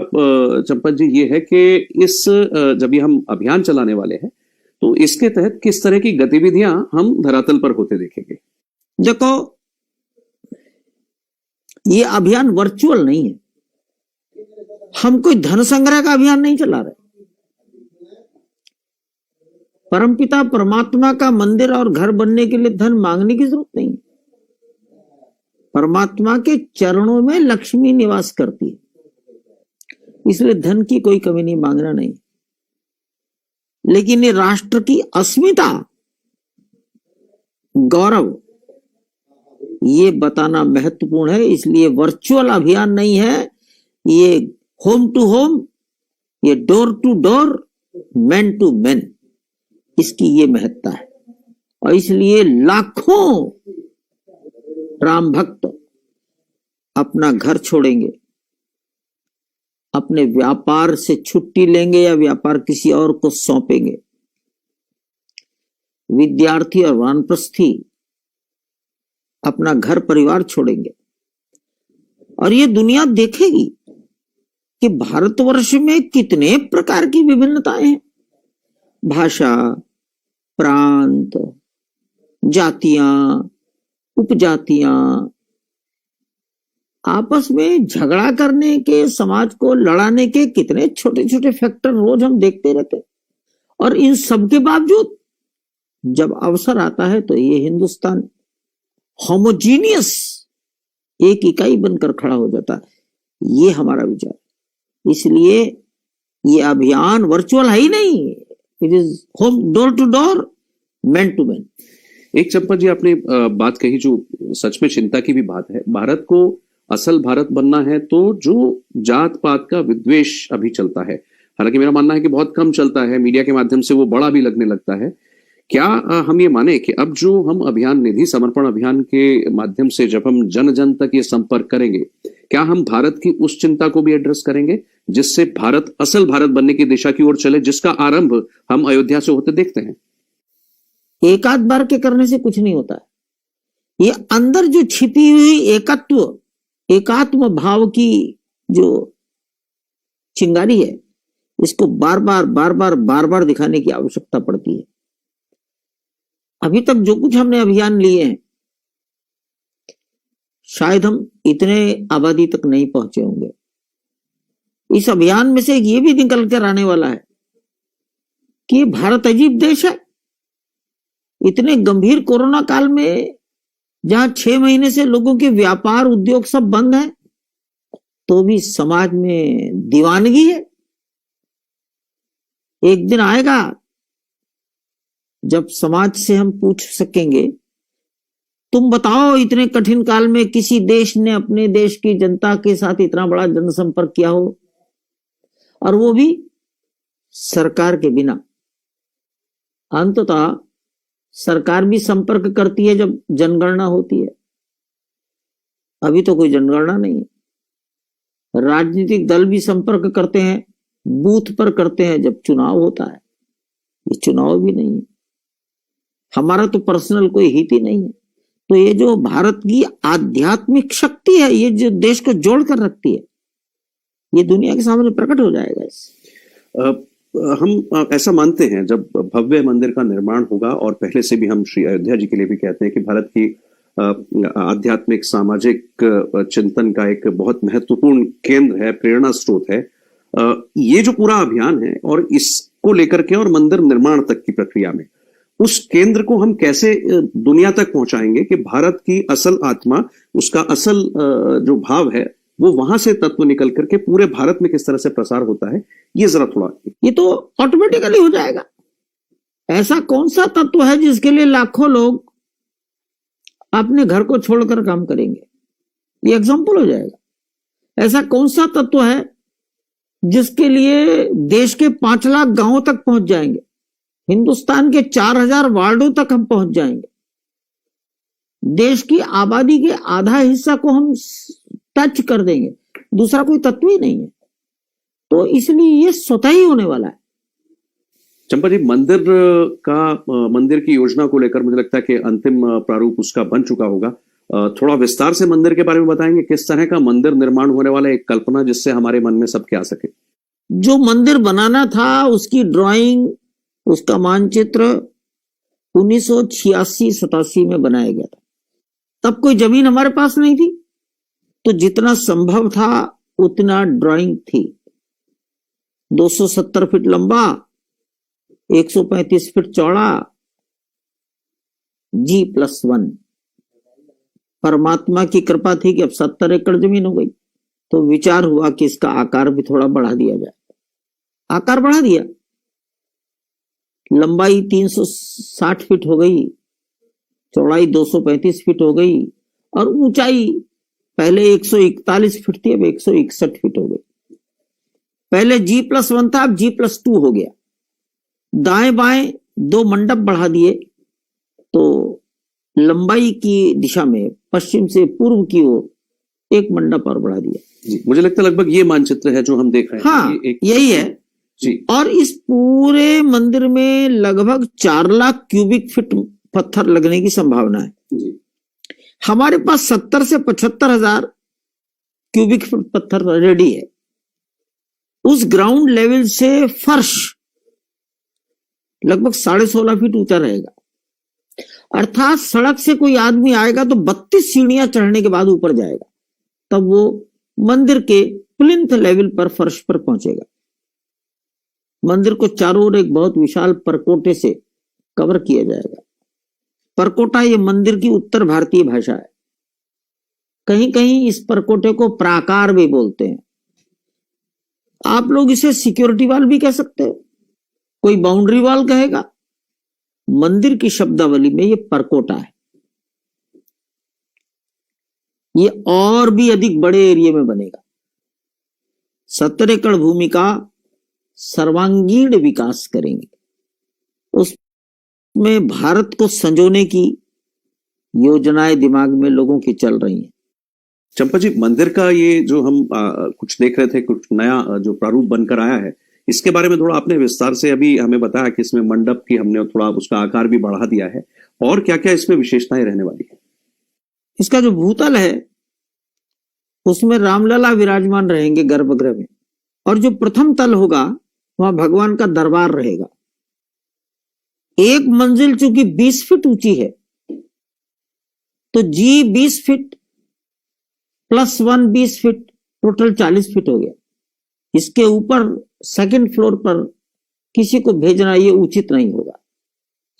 चंपत जी, ये है कि जब ये हम अभियान चलाने वाले हैं तो इसके तहत किस तरह की गतिविधियां हम धरातल पर होते देखेंगे? देखो, ये अभियान वर्चुअल नहीं है। हम कोई धन संग्रह का अभियान नहीं चला रहे। परमपिता परमात्मा का मंदिर और घर बनने के लिए धन मांगने की जरूरत नहीं है। परमात्मा के चरणों में लक्ष्मी निवास करती है, इसलिए धन की कोई कमी नहीं, मांगना नहीं। लेकिन ये राष्ट्र की अस्मिता, गौरव, ये बताना महत्वपूर्ण है। इसलिए वर्चुअल अभियान नहीं है, ये होम टू होम, ये door to door, man to man, इसकी ये महत्ता है। और इसलिए लाखों राम भक्त अपना घर छोड़ेंगे, अपने व्यापार से छुट्टी लेंगे या व्यापार किसी और को सौंपेंगे। विद्यार्थी और वानप्रस्थी अपना घर परिवार छोड़ेंगे। और ये दुनिया देखेगी कि भारतवर्ष में कितने प्रकार की विभिन्नताएं हैं। भाषा, प्रांत, जातियां, उपजातियां, आपस में झगड़ा करने के, समाज को लड़ाने के कितने छोटे छोटे फैक्टर रोज हम देखते रहते। और इन सब के बावजूद जब अवसर आता है तो ये हिंदुस्तान होमोजीनियस एक इकाई बनकर खड़ा हो जाता है। ये हमारा विचार। इसलिए ये अभियान वर्चुअल है ही नहीं, it is home, door to door, man to man. एक चंपत जी, आपने बात कही जो सच में चिंता की भी बात है। भारत को असल भारत बनना है तो जो जात पात का विद्वेष अभी चलता है, हालांकि मेरा मानना है कि बहुत कम चलता है, मीडिया के माध्यम से वो बड़ा भी लगने लगता है। क्या हम ये माने कि अब जो हम अभियान, निधि समर्पण अभियान के माध्यम से जब हम जन जन तक ये संपर्क करेंगे, क्या हम भारत की उस चिंता को भी एड्रेस करेंगे जिससे भारत असल भारत बनने की दिशा की ओर चले, जिसका आरंभ हम अयोध्या से होते देखते हैं? एक आध बार के करने से कुछ नहीं होता है। ये अंदर जो छिपी हुई एकत्व, एकात्म भाव की जो चिंगारी है, इसको बार बार दिखाने की आवश्यकता पड़ती है। अभी तक जो कुछ हमने अभियान लिए हैं, शायद हम इतने आबादी तक नहीं पहुंचे होंगे। इस अभियान में से ये भी निकल कर आने वाला है कि भारत अजीब देश है। इतने गंभीर कोरोना काल में जहां 6 महीने से लोगों के व्यापार उद्योग सब बंद है, तो भी समाज में दीवानगी है। एक दिन आएगा जब समाज से हम पूछ सकेंगे, तुम बताओ इतने कठिन काल में किसी देश ने अपने देश की जनता के साथ इतना बड़ा जनसंपर्क किया हो, और वो भी सरकार के बिना। अंततः सरकार भी संपर्क करती है जब जनगणना होती है। अभी तो कोई जनगणना नहीं है। राजनीतिक दल भी संपर्क करते हैं, बूथ पर करते हैं जब चुनाव होता है। ये चुनाव भी नहीं है। हमारा तो पर्सनल कोई हित ही नहीं है। तो ये जो भारत की आध्यात्मिक शक्ति है, ये जो देश को जोड़ कर रखती है, ये दुनिया के सामने प्रकट हो जाएगा। हम ऐसा मानते हैं जब भव्य मंदिर का निर्माण होगा, और पहले से भी हम श्री अयोध्या जी के लिए भी कहते हैं कि भारत की आध्यात्मिक सामाजिक चिंतन का एक बहुत महत्वपूर्ण केंद्र है, प्रेरणा स्रोत है। ये जो पूरा अभियान है और इसको लेकर के और मंदिर निर्माण तक की प्रक्रिया में उस केंद्र को हम कैसे दुनिया तक पहुंचाएंगे कि भारत की असल आत्मा, उसका असल जो भाव है, वो वहां से तत्व निकल करके पूरे भारत में किस तरह से प्रसार होता है, ये जरा थोड़ा। ये तो ऑटोमेटिकली हो जाएगा। ऐसा कौन सा तत्व है जिसके लिए लाखों लोग अपने घर को छोड़कर काम करेंगे? ये एग्जाम्पल हो जाएगा। ऐसा कौन सा तत्व है जिसके लिए देश के 5 लाख गांवों तक पहुंच जाएंगे, हिंदुस्तान के 4000 वार्डों तक हम पहुंच जाएंगे, देश की आबादी के आधा हिस्सा को हम टच कर देंगे। दूसरा कोई तत्व ही नहीं है। तो इसलिए ये स्वतः ही होने वाला है। चंपा जी, मंदिर की योजना को लेकर मुझे लगता है कि अंतिम प्रारूप उसका बन चुका होगा थोड़ा विस्तार से मंदिर के बारे में बताएंगे, किस तरह का मंदिर निर्माण होने वाला है, एक कल्पना जिससे हमारे मन में सबके आ सके। जो मंदिर बनाना था उसकी ड्राइंग, उसका मानचित्र 1986-87 में बनाया गया था। तब कोई जमीन हमारे पास नहीं थी, तो जितना संभव था उतना ड्राइंग थी। 270 फीट लंबा, 135 फीट चौड़ा, G+1। परमात्मा की कृपा थी कि अब 70 एकड़ जमीन हो गई, तो विचार हुआ कि इसका आकार भी थोड़ा बढ़ा दिया जाए। आकार बढ़ा दिया, लंबाई 360 फीट हो गई, चौड़ाई 235 फीट हो गई, और ऊंचाई पहले 141 फीट थी, अब 161 फीट हो गई। पहले G+1 था, अब G+2 हो गया। दाएं बाएं 2 मंडप बढ़ा दिए, तो लंबाई की दिशा में पश्चिम से पूर्व की ओर 1 मंडप और बढ़ा दिया। जी, मुझे लगता है लगभग ये मानचित्र है जो हम देख रहे हैं। हाँ, यही है जी। और इस पूरे मंदिर में लगभग 4 लाख क्यूबिक फीट पत्थर लगने की संभावना है। जी। हमारे पास 70 से 75 हजार क्यूबिक फीट पत्थर रेडी है। उस ग्राउंड लेवल से फर्श लगभग 16.5 फीट ऊंचा रहेगा, अर्थात सड़क से कोई आदमी आएगा तो 32 सीढ़ियां चढ़ने के बाद ऊपर जाएगा, तब वो मंदिर के प्लिंथ लेवल पर फर्श पर पहुंचेगा। मंदिर को चारों ओर एक बहुत विशाल परकोटे से कवर किया जाएगा। परकोटा ये मंदिर की उत्तर भारतीय भाषा है। कहीं कहीं इस परकोटे को प्राकार भी बोलते हैं। आप लोग इसे सिक्योरिटी वॉल भी कह सकते हो, कोई बाउंड्री वॉल कहेगा। मंदिर की शब्दावली में ये परकोटा है। ये और भी अधिक बड़े एरिया में बनेगा। 70 एकड़ भूमि का सर्वांगीण विकास करेंगे। उसमें भारत को संजोने की योजनाएं दिमाग में लोगों की चल रही हैं। चंपा जी, मंदिर का ये जो हम कुछ देख रहे थे, कुछ नया जो प्रारूप बनकर आया है, इसके बारे में थोड़ा आपने विस्तार से अभी हमें बताया कि इसमें मंडप की हमने थोड़ा उसका आकार भी बढ़ा दिया है, और क्या क्या इसमें विशेषताएं रहने वाली है। इसका जो भूतल है उसमें रामलला विराजमान रहेंगे गर्भगृह में, और जो प्रथम तल होगा वहां भगवान का दरबार रहेगा। एक मंजिल चूंकि 20 फीट ऊंची है, तो जी 20 feet plus 1 20 feet, total 40 feet हो गया। इसके ऊपर सेकंड फ्लोर पर किसी को भेजना ये उचित नहीं होगा।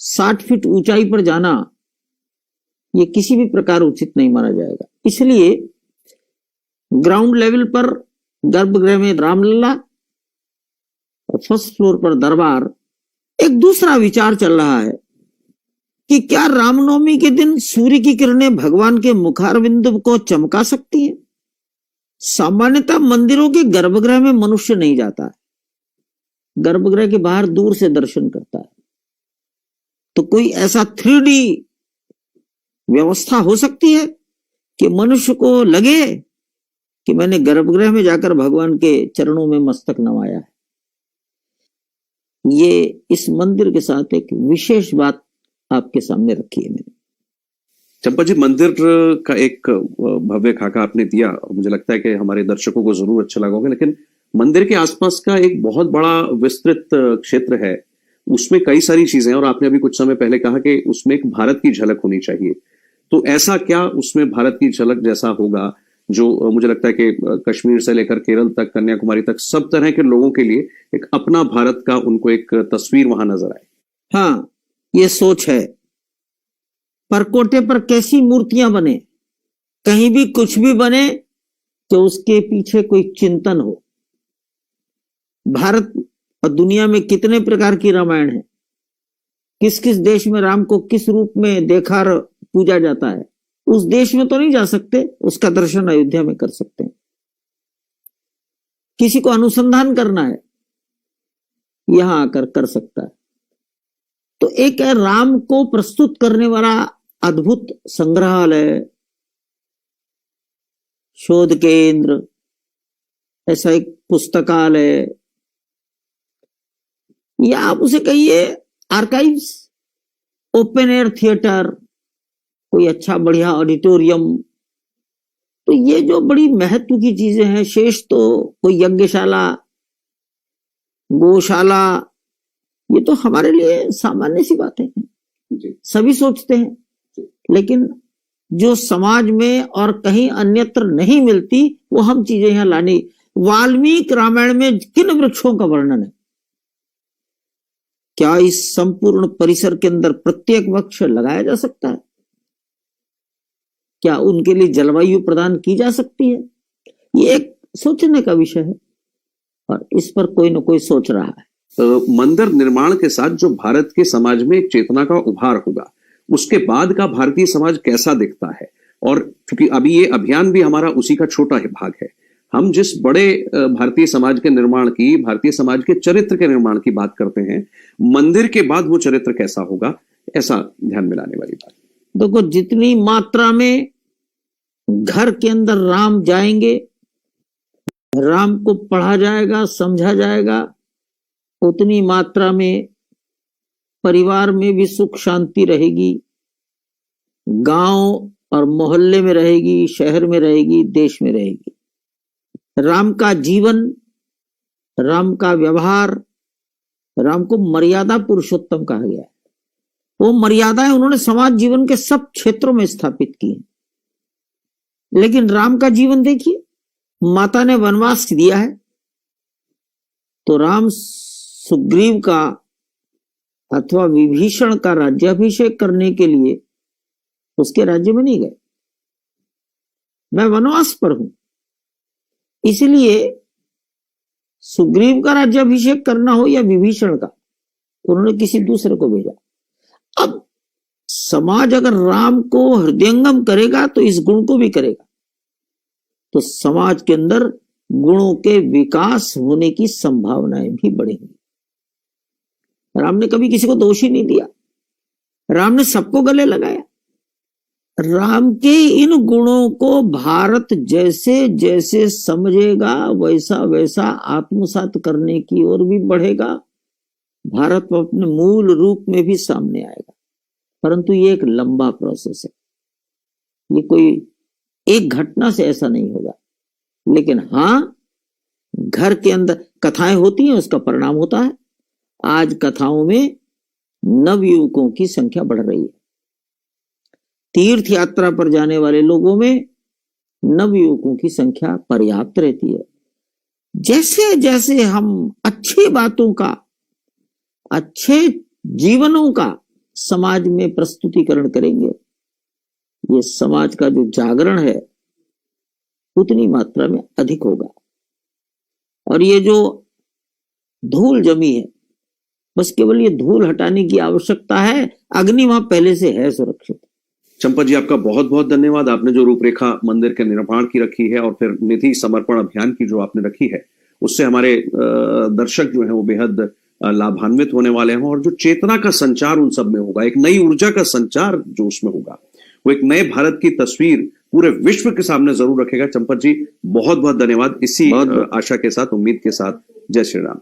60 फीट ऊंचाई पर जाना ये किसी भी प्रकार उचित नहीं माना जाएगा। इसलिए ग्राउंड लेवल पर गर्भगृह में रामलला और फर्स्ट फ्लोर पर दरबार। एक दूसरा विचार चल रहा है कि क्या रामनवमी के दिन सूर्य की किरणें भगवान के मुखारविंद को चमका सकती हैं? सामान्यतः मंदिरों के गर्भगृह में मनुष्य नहीं जाता है, गर्भगृह के बाहर दूर से दर्शन करता है। तो कोई ऐसा 3D व्यवस्था हो सकती है कि मनुष्य को लगे कि मैंने गर्भगृह में जाकर भगवान के चरणों में मस्तक नवाया है। ये इस मंदिर के साथ एक विशेष बात आपके सामने रखी है मैंने। चंपा जी, मंदिर का एक भव्य खाका आपने दिया, मुझे लगता है कि हमारे दर्शकों को जरूर अच्छा लगा होगा, लेकिन मंदिर के आसपास का एक बहुत बड़ा विस्तृत क्षेत्र है, उसमें कई सारी चीजें हैं, और आपने अभी कुछ समय पहले कहा कि उसमें एक भारत की झलक होनी चाहिए। तो ऐसा क्या उसमें भारत की झलक जैसा होगा जो मुझे लगता है कि कश्मीर से लेकर केरल तक, कन्याकुमारी तक, सब तरह के लोगों के लिए एक अपना भारत का उनको एक तस्वीर वहां नजर आए। हाँ, ये सोच है। परकोटे पर कैसी मूर्तियां बने, कहीं भी कुछ भी बने तो उसके पीछे कोई चिंतन हो। भारत और दुनिया में कितने प्रकार की रामायण है, किस किस देश में राम को किस रूप में देखा और पूजा जाता है। उस देश में तो नहीं जा सकते, उसका दर्शन अयोध्या में कर सकते हैं। किसी को अनुसंधान करना है, यहां आकर कर सकता है। तो एक है राम को प्रस्तुत करने वाला अद्भुत संग्रहालय, शोध केंद्र, ऐसा एक पुस्तकालय, या आप उसे कहिए आर्काइव्स, ओपन एयर थिएटर, कोई अच्छा बढ़िया ऑडिटोरियम। तो ये जो बड़ी महत्व की चीजें हैं, शेष तो कोई यज्ञशाला, गौशाला, ये तो हमारे लिए सामान्य सी बातें हैं, सभी सोचते हैं। लेकिन जो समाज में और कहीं अन्यत्र नहीं मिलती, वो हम चीजें यहां लाने। वाल्मीकि रामायण में किन वृक्षों का वर्णन है? क्या इस संपूर्ण परिसर के अंदर प्रत्येक वृक्ष लगाया जा सकता है? क्या उनके लिए जलवायु प्रदान की जा सकती है? ये एक सोचने का विषय है और इस पर कोई न कोई सोच रहा है। मंदिर निर्माण के साथ जो भारत के समाज में एक चेतना का उभार होगा, उसके बाद का भारतीय समाज कैसा दिखता है? और क्योंकि अभी ये अभियान भी हमारा उसी का छोटा ही भाग है, हम जिस बड़े भारतीय समाज के निर्माण की, भारतीय समाज के चरित्र के निर्माण की बात करते हैं, मंदिर के बाद वो चरित्र कैसा होगा, ऐसा ध्यान में लाने वाली बात। देखो, जितनी मात्रा में घर के अंदर राम जाएंगे, राम को पढ़ा जाएगा, समझा जाएगा, उतनी मात्रा में परिवार में भी सुख शांति रहेगी, गांव और मोहल्ले में रहेगी, शहर में रहेगी, देश में रहेगी। राम का जीवन, राम का व्यवहार, राम को मर्यादा पुरुषोत्तम कहा गया है। वो मर्यादाएं उन्होंने समाज जीवन के सब क्षेत्रों में स्थापित की हैं। लेकिन राम का जीवन देखिए, माता ने वनवास दिया है तो राम सुग्रीव का अथवा विभीषण का राज्याभिषेक करने के लिए उसके राज्य में नहीं गए। मैं वनवास पर हूं, इसलिए सुग्रीव का राज्याभिषेक करना हो या विभीषण का, उन्होंने किसी दूसरे को भेजा। अब समाज अगर राम को हृदयंगम करेगा तो इस गुण को भी करेगा, तो समाज के अंदर गुणों के विकास होने की संभावनाएं भी बढ़ेंगी। राम ने कभी किसी को दोष ही नहीं दिया, राम ने सबको गले लगाया। राम के इन गुणों को भारत जैसे जैसे समझेगा, वैसा वैसा आत्मसात करने की ओर भी बढ़ेगा। भारत अपने मूल रूप में भी सामने आएगा, परंतु ये एक लंबा प्रोसेस है, ये कोई एक घटना से ऐसा नहीं होगा। लेकिन हां, घर के अंदर कथाएं होती हैं, उसका परिणाम होता है। आज कथाओं में नवयुवकों की संख्या बढ़ रही है। तीर्थ यात्रा पर जाने वाले लोगों में नवयुवकों की संख्या पर्याप्त रहती है। जैसे जैसे हम अच्छी बातों का, अच्छे जीवनों का समाज में प्रस्तुतिकरण करेंगे, ये समाज का जो जागरण है उतनी मात्रा में अधिक होगा। और ये जो धूल जमी है, बस केवल ये धूल हटाने की आवश्यकता है, अग्नि वहां पहले से है सुरक्षित। चंपा जी, आपका बहुत बहुत धन्यवाद। आपने जो रूपरेखा मंदिर के निर्माण की रखी है और फिर निधि समर्पण अभियान की जो आपने रखी है, उससे हमारे दर्शक जो है वो बेहद लाभान्वित होने वाले हैं। और जो चेतना का संचार उन सब में होगा, एक नई ऊर्जा का संचार जो उसमें होगा, वो एक नए भारत की तस्वीर पूरे विश्व के सामने जरूर रखेगा। चंपत जी, बहुत बहुत धन्यवाद। इसी आशा के साथ, उम्मीद के साथ, जय श्री राम।